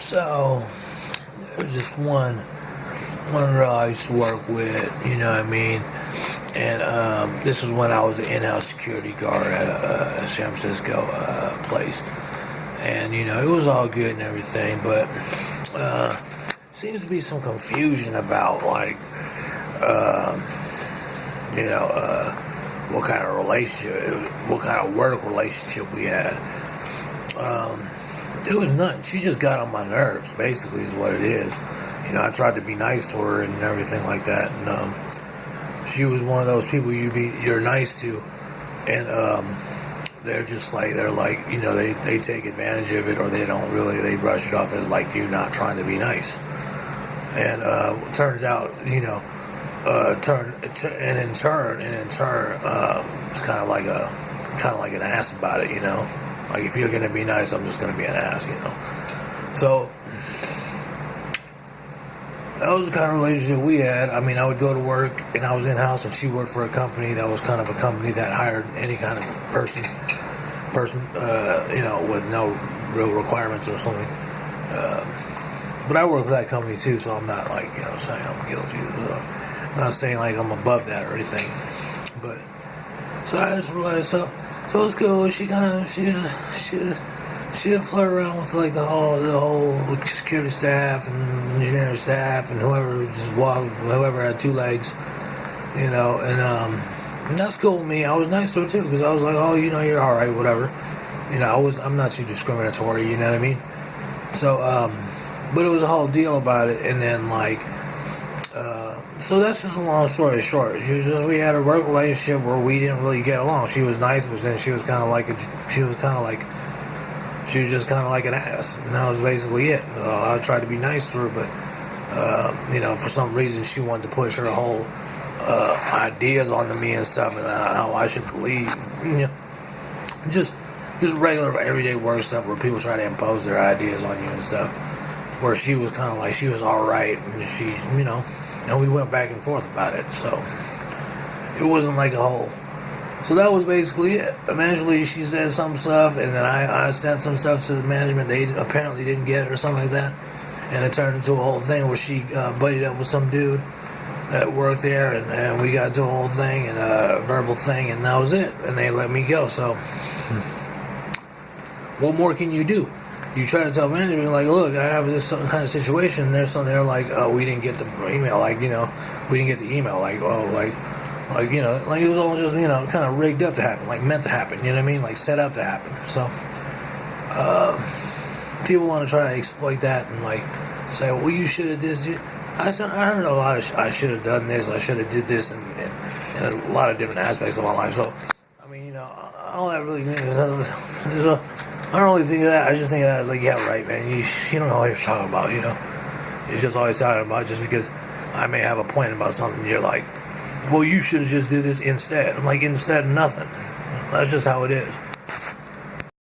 So there's this one girl I used to work with, you know what I mean? And this was when I was an in-house security guard at a San Francisco place. And, you know, it was all good and everything, but seems to be some confusion about, like, what kind of relationship, what kind of work relationship we had. It was nothing. She just got on my nerves, basically, is what it is. You know, I tried to be nice to her and everything like that, and she was one of those people you're nice to, and they're like, you know, they take advantage of it, or they brush it off as like you're not trying to be nice. And turns out, you know, in turn, it's kind of like an ass about it, you know. Like, if you're gonna be nice, I'm just gonna be an ass, you know. So that was the kind of relationship we had. I mean, I would go to work and I was in house, and she worked for a company that was kind of a company that hired any kind of person, you know, with no real requirements or something. But I work for that company too, so I'm not, like, you know, saying I'm guilty. So I'm not saying like I'm above that or anything. But so I just realized, so it was cool. She'd flirt around with like the whole security staff and engineering staff and whoever had two legs, you know, and that's cool with me. I was nice to her too, because I was like, oh, you know, you're all right, whatever. You know, I'm not too discriminatory, you know what I mean? So, but it was a whole deal about it, and then like, so that's just a long story short. We had a work relationship where we didn't really get along. She was nice, but then she was just kind of like an ass, and that was basically it. I tried to be nice to her, but you know, for some reason she wanted to push her whole ideas onto me and stuff, and how I should believe, you know, just regular everyday work stuff where people try to impose their ideas on you and stuff. Where she was kind of like, she was all right, and she, you know, and we went back and forth about it. So it wasn't like a whole. So that was basically it. Eventually, she said some stuff, and then I sent some stuff to the management. They apparently didn't get it or something like that, and it turned into a whole thing where she buddied up with some dude that worked there, and we got into a whole thing and a verbal thing, and that was it. And they let me go. So what more can you do? You try to tell management, like, look, I have this kind of situation. They're like, oh, we didn't get the email. Like, you know, we didn't get the email. Like, oh, like, you know, like it was all just, you know, kind of rigged up to happen, like meant to happen, you know what I mean? Like set up to happen. So, people want to try to exploit that and like say, well, you should have did this. I heard a lot of, I should have done this, I should have did this, and a lot of different aspects of my life. So, I mean, you know, all that really means is, I don't really think of that. I just think of that as like, yeah, right, man. You don't know what you're talking about, you know. You're just always talking about, just because I may have a point about something, you're like, well, you should have just did this instead. I'm like, instead of nothing. That's just how it is.